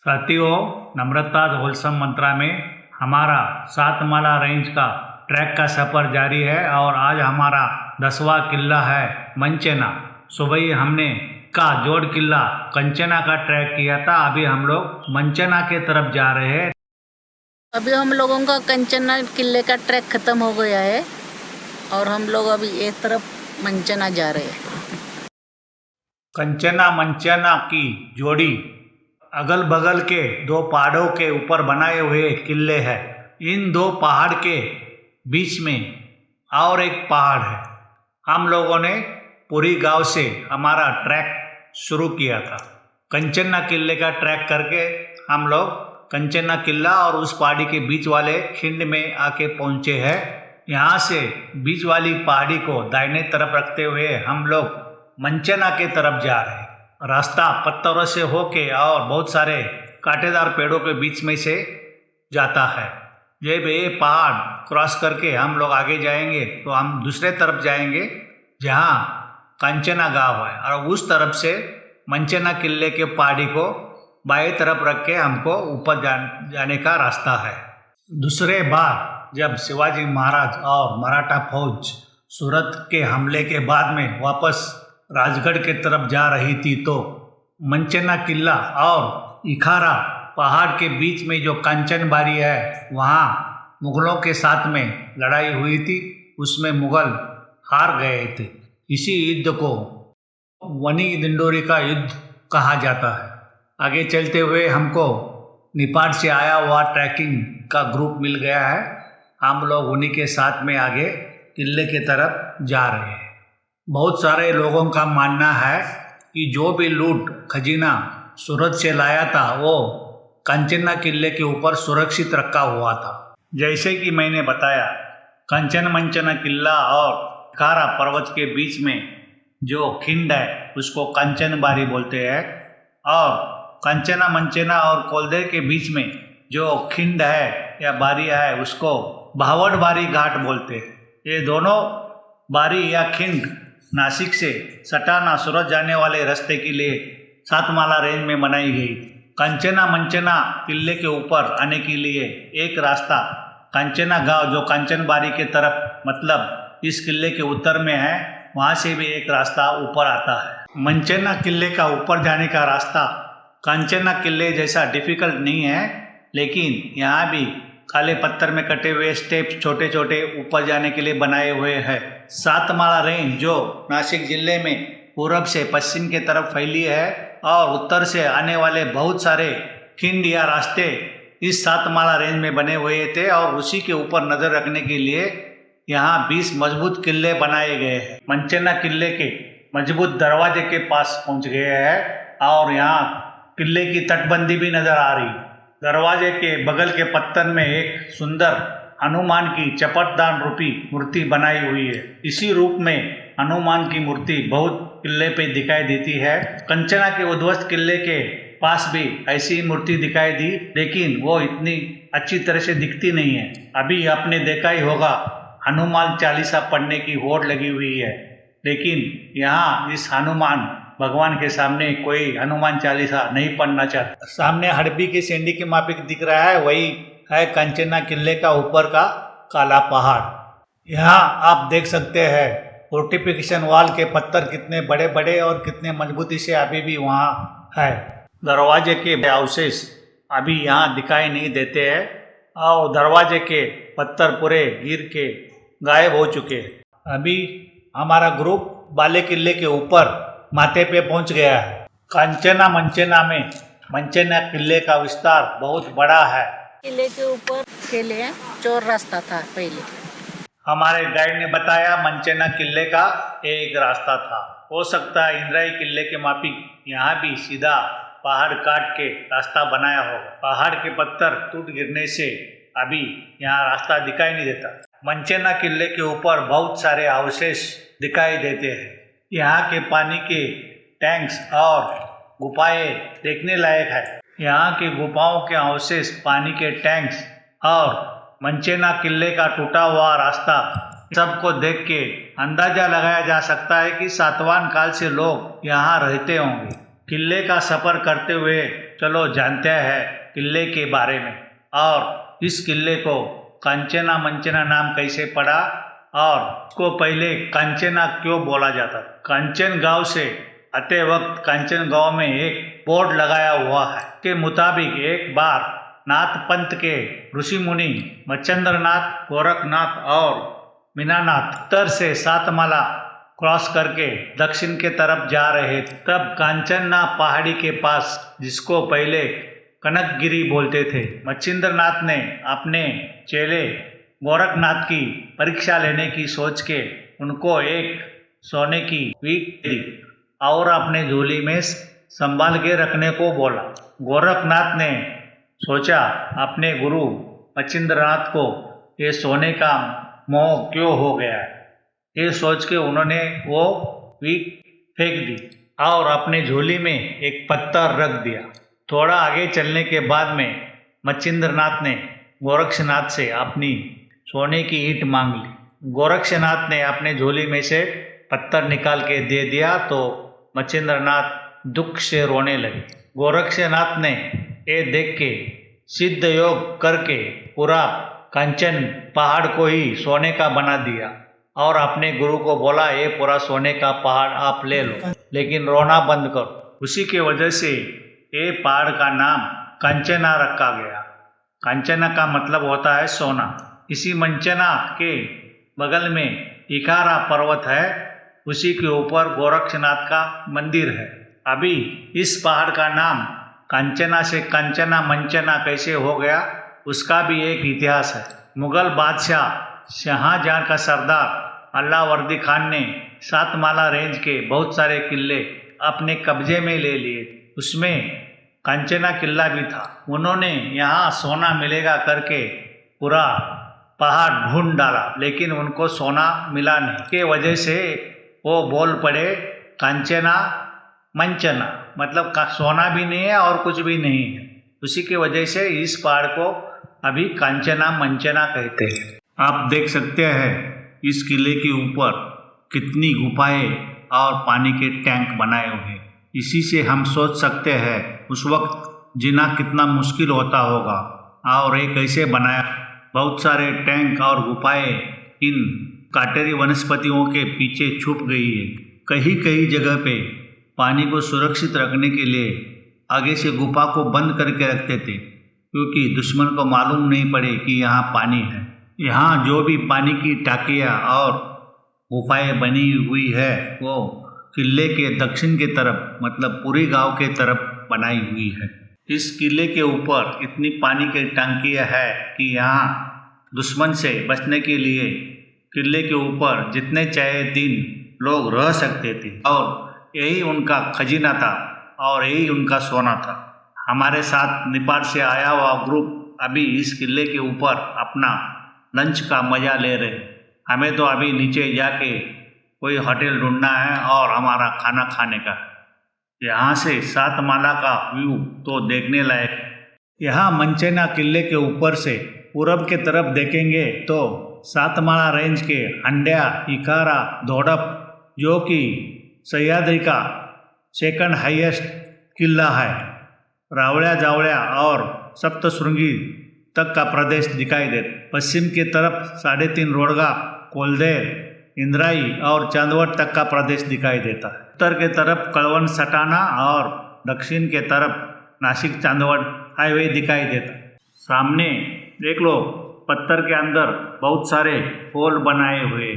साथियों, नम्रता होलसम मंत्रा में हमारा सातमाला रेंज का ट्रैक का सफ़र जारी है और आज हमारा 10वां किला है मंचेना। सुबह ही हमने का जोड़ किला कंचना का ट्रैक किया था। अभी हम लोग मंचना के तरफ जा रहे हैं। अभी हम लोगों का कंचना किले का ट्रैक खत्म हो गया है और हम लोग अभी एक तरफ मंचना जा रहे हैं। कंचना मंचना की जोड़ी अगल बगल के दो पहाड़ों के ऊपर बनाए हुए किले हैं। इन दो पहाड़ के बीच में और एक पहाड़ है। हम लोगों ने पूरी गांव से हमारा ट्रैक शुरू किया था। कंचना किले का ट्रैक करके हम लोग कंचना किला और उस पहाड़ी के बीच वाले खिंड में आके पहुंचे हैं। यहाँ से बीच वाली पहाड़ी को दाहिने तरफ रखते हुए हम लोग मंचना के तरफ जा रहे हैं। रास्ता पत्थरों से होके और बहुत सारे कांटेदार पेड़ों के बीच में से जाता है। जब ये पहाड़ क्रॉस करके हम लोग आगे जाएंगे तो हम दूसरे तरफ जाएंगे जहाँ कंचना गांव है, और उस तरफ से मंचना किले के पहाड़ी को बाएं तरफ रख के हमको ऊपर जाने का रास्ता है। दूसरे बार जब शिवाजी महाराज और मराठा फौज सूरत के हमले के बाद में वापस राजगढ़ के तरफ जा रही थी तो मंचना किला और इखारा पहाड़ के बीच में जो कंचनबारी है वहाँ मुगलों के साथ में लड़ाई हुई थी। उसमें मुगल हार गए थे। इसी युद्ध को वनी दिंडोरी का युद्ध कहा जाता है। आगे चलते हुए हमको नेपाल से आया हुआ ट्रैकिंग का ग्रुप मिल गया है। हम लोग उन्हीं के साथ में आगे किले के तरफ जा रहे हैं। बहुत सारे लोगों का मानना है कि जो भी लूट खजीना सूरत से लाया था वो कंचना किले के ऊपर सुरक्षित रखा हुआ था। जैसे कि मैंने बताया, कंचन मंचना किला और कारा पर्वत के बीच में जो खिंड है उसको कंचनबारी बोलते हैं, और कंचना मंचना और कोलदेर के बीच में जो खिंड है या बारी है उसको भावड़बारी घाट बोलते हैं। ये दोनों बारी या खिंड नासिक से सटाना सूरत जाने वाले रास्ते के लिए सातमाला रेंज में बनाई गई। कंचना मंचना किले के ऊपर आने के लिए एक रास्ता कंचना गांव जो कंचनबारी के तरफ मतलब इस किले के उत्तर में है, वहाँ से भी एक रास्ता ऊपर आता है। मंचना किले का ऊपर जाने का रास्ता कंचना किले जैसा डिफिकल्ट नहीं है, लेकिन यहाँ भी काले पत्थर में कटे हुए स्टेप छोटे छोटे ऊपर जाने के लिए बनाए हुए हैं। सातमाला रेंज जो नासिक जिले में पूरब से पश्चिम के तरफ फैली है और उत्तर से आने वाले बहुत सारे खिंड या रास्ते इस सातमाला रेंज में बने हुए थे, और उसी के ऊपर नज़र रखने के लिए यहाँ 20 मजबूत किले बनाए गए हैं। मंचना किले के मजबूत दरवाजे के पास पहुँच गए हैं और यहाँ किले की तटबंदी भी नज़र आ रही। दरवाजे के बगल के पत्थर में एक सुंदर हनुमान की चपटदार रूपी मूर्ति बनाई हुई है। इसी रूप में हनुमान की मूर्ति बहुत किले पे दिखाई देती है। कंचना के उध्वस्त किले के पास भी ऐसी मूर्ति दिखाई दी, लेकिन वो इतनी अच्छी तरह से दिखती नहीं है। अभी आपने देखा ही होगा हनुमान चालीसा पढ़ने की होड़ लगी हुई है, लेकिन यहाँ इस हनुमान भगवान के सामने कोई हनुमान चालीसा नहीं पढ़ना चाहता। सामने हड़बी की सेंडी के माफिक दिख रहा है, वही है कंचना किले का ऊपर का काला पहाड़। यहाँ आप देख सकते हैं फोर्टिफिकेशन वाल के पत्थर कितने बड़े बड़े और कितने मजबूती से अभी भी वहाँ है। दरवाजे के अवशेष अभी यहाँ दिखाई नहीं देते हैं और दरवाजे के पत्थर पूरे गिर के गायब हो चुके हैं। अभी हमारा ग्रुप बाले किले के ऊपर माथे पे पहुंच गया है। कंचना मंचना में मंचना किले का विस्तार बहुत बड़ा है। किले के ऊपर के लिए चोर रास्ता था पहले। हमारे गाइड ने बताया मंचना किले का एक रास्ता था। हो सकता है इंद्राई किले के माफिक यहाँ भी सीधा पहाड़ काट के रास्ता बनाया हो। पहाड़ के पत्थर टूट गिरने से अभी यहाँ रास्ता दिखाई नहीं देता। मंचना किले के ऊपर बहुत सारे अवशेष दिखाई देते हैं। यहाँ के पानी के टैंक्स और गुफाएं देखने लायक है। यहाँ के गुफाओं के अवशेष, पानी के टैंक्स और मंचना किले का टूटा हुआ रास्ता सबको देख के अंदाजा लगाया जा सकता है कि सातवाहन काल से लोग यहाँ रहते होंगे। किले का सफर करते हुए चलो जानते हैं किले के बारे में और इस किले को कांचना मंचना नाम कैसे पड़ा और इसको पहले कांचना क्यों बोला जाता। कांचन गांव से आते वक्त कांचन गांव में एक बोर्ड लगाया हुआ है के मुताबिक एक बार नाथ पंथ के ऋषि मुनि मच्छिंद्रनाथ, गोरखनाथ और मीनानाथ उत्तर से सातमाला क्रॉस करके दक्षिण के तरफ जा रहे थे। तब कांचना पहाड़ी के पास, जिसको पहले कनकगिरी बोलते थे, मच्छिंद्रनाथ ने अपने चेले गोरखनाथ की परीक्षा लेने की सोच के उनको एक सोने की ईंट दी और अपने झोली में संभाल के रखने को बोला। गोरखनाथ ने सोचा अपने गुरु मच्छिंद्रनाथ को ये सोने का मोह क्यों हो गया है। ये सोच के उन्होंने वो ईंट फेंक दी और अपने झोली में एक पत्थर रख दिया। थोड़ा आगे चलने के बाद में मच्छिंद्रनाथ ने गोरक्षनाथ से अपनी सोने की ईंट मांग ली। गोरक्षनाथ ने अपने झोली में से पत्थर निकाल के दे दिया तो मच्छिंद्रनाथ दुख से रोने लगे। गोरक्षनाथ ने ये देख के सिद्ध योग करके पूरा कांचन पहाड़ को ही सोने का बना दिया और अपने गुरु को बोला ये पूरा सोने का पहाड़ आप ले लो, लेकिन रोना बंद करो। उसी के वजह से ये पहाड़ का नाम कांचना रखा गया। कांचना का मतलब होता है सोना। इसी मंचना के बगल में इकारा पर्वत है, उसी के ऊपर गोरक्षनाथ का मंदिर है। अभी इस पहाड़ का नाम कांचना से कांचना मंचना कैसे हो गया उसका भी एक इतिहास है। मुगल बादशाह शाहजहां का सरदार अलावर्दी खान ने सातमाला रेंज के बहुत सारे किले अपने कब्जे में ले लिए। उसमें कांचना किला भी था। उन्होंने यहाँ सोना मिलेगा करके पूरा पहाड़ ढूंढ डाला, लेकिन उनको सोना मिला नहीं। के वजह से वो बोल पड़े कांचना मंचना, मतलब सोना भी नहीं है और कुछ भी नहीं है। उसी की वजह से इस पहाड़ को अभी कांचना मंचना कहते हैं। आप देख सकते हैं इस किले के ऊपर कितनी गुफाएं और पानी के टैंक बनाए हुए हैं। इसी से हम सोच सकते हैं उस वक्त जीना कितना मुश्किल होता होगा और ये कैसे बनाया। बहुत सारे टैंक और गुफाएं इन काटेरी वनस्पतियों के पीछे छुप गई है। कहीं कहीं जगह पे पानी को सुरक्षित रखने के लिए आगे से गुफा को बंद करके रखते थे, क्योंकि दुश्मन को मालूम नहीं पड़े कि यहाँ पानी है। यहाँ जो भी पानी की टाकियाँ और गुफाएं बनी हुई है वो किले के दक्षिण के तरफ, मतलब पूरी गांव के तरफ बनाई हुई है। इस किले के ऊपर इतनी पानी की टंकियाँ है कि यहाँ दुश्मन से बचने के लिए किले के ऊपर जितने चाहे दिन लोग रह सकते थे और यही उनका खजीना था और यही उनका सोना था। हमारे साथ नेपाल से आया हुआ ग्रुप अभी इस किले के ऊपर अपना लंच का मज़ा ले रहे। हमें तो अभी नीचे जाके कोई होटल ढूंढना है और हमारा खाना खाने का। यहाँ से सातमाला का व्यू तो देखने लायक। यहाँ मंचना किले के ऊपर से पूरब के तरफ देखेंगे तो सातमाला रेंज के हंड्या, इकारा, धोडप जो कि सह्याद्री का सेकंड हाईएस्ट किला है, रावड़िया जावड़िया और सप्तशृंगी तक का प्रदेश दिखाई देता। पश्चिम की तरफ 3.5 रोडगा, कोलदेर, इंद्राई और चांदवट तक का प्रदेश दिखाई देता है। उत्तर के तरफ कड़वन सटाना और दक्षिण के तरफ नासिक चांदवट हाईवे दिखाई देता। सामने देख लो पत्थर के अंदर बहुत सारे होल बनाए हुए।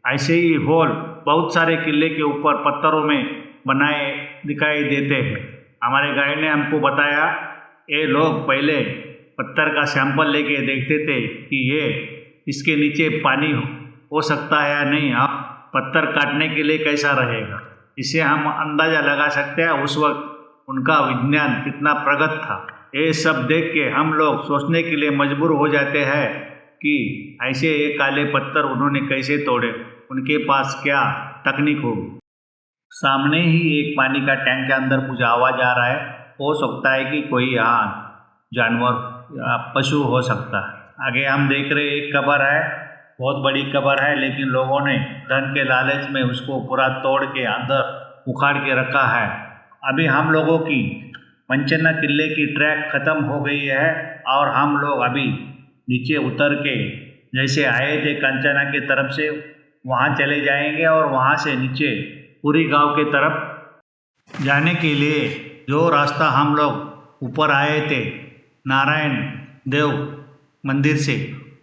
ऐसे ही होल बहुत सारे किले के ऊपर पत्थरों में बनाए दिखाई देते हैं। हमारे गाइड ने हमको बताया ये लोग पहले पत्थर का सैंपल लेके देखते थे कि ये इसके नीचे पानी हो सकता है या नहीं, आप पत्थर काटने के लिए कैसा रहेगा। इसे हम अंदाज़ा लगा सकते हैं उस वक्त उनका विज्ञान कितना प्रगत था। ये सब देख के हम लोग सोचने के लिए मजबूर हो जाते हैं कि ऐसे ये काले पत्थर उन्होंने कैसे तोड़े, उनके पास क्या तकनीक होगी। सामने ही एक पानी का टैंक के अंदर कुछ आवाज़ आ रहा है। हो सकता है कि कोई यहाँ जानवर या पशु हो सकता है। आगे हम देख रहे एक कब्र है, बहुत बड़ी कब्र है, लेकिन लोगों ने धन के लालच में उसको पूरा तोड़ के अंदर उखाड़ के रखा है। अभी हम लोगों की मंचना किले की ट्रैक ख़त्म हो गई है और हम लोग अभी नीचे उतर के जैसे आए थे कंचना की तरफ से वहाँ चले जाएंगे और वहाँ से नीचे पुरी गांव के तरफ जाने के लिए जो रास्ता हम लोग ऊपर आए थे नारायण देव मंदिर से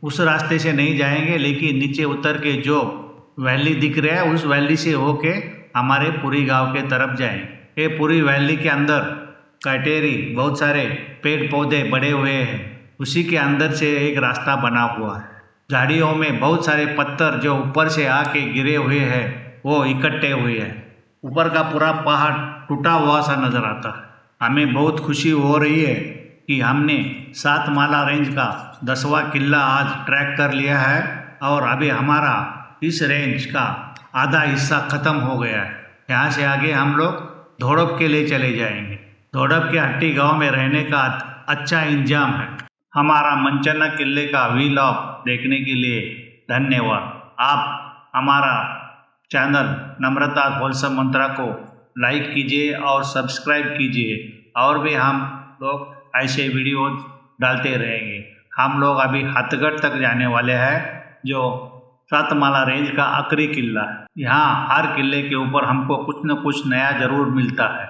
उस रास्ते से नहीं जाएंगे, लेकिन नीचे उतर के जो वैली दिख रहा है उस वैली से होके हमारे पुरी गांव के तरफ जाएंगे। ये पूरी वैली के अंदर कटेरी बहुत सारे पेड़ पौधे बड़े हुए हैं, उसी के अंदर से एक रास्ता बना हुआ है। झाड़ियों में बहुत सारे पत्थर जो ऊपर से आके गिरे हुए हैं वो इकट्ठे हुए हैं। ऊपर का पूरा पहाड़ टूटा हुआ सा नज़र आता है। हमें बहुत खुशी हो रही है कि हमने 7 माला रेंज का 10वां किला आज ट्रैक कर लिया है और अभी हमारा इस रेंज का आधा हिस्सा ख़त्म हो गया है। यहाँ से आगे हम लोग धोड़प के लिए चले जाएंगे। धोड़प के हट्टी गांव में रहने का अच्छा इंतजाम है। हमारा मंचना किले का व्लॉग देखने के लिए धन्यवाद। आप हमारा चैनल नम्रता होलसम मंत्रा को लाइक कीजिए और सब्सक्राइब कीजिए, और भी हम लोग ऐसे वीडियो डालते रहेंगे। हम लोग अभी हथगढ़ तक जाने वाले हैं जो 7 माला रेंज का आखिरी किला है। यहाँ हर किले के ऊपर हमको कुछ न कुछ नया ज़रूर मिलता है।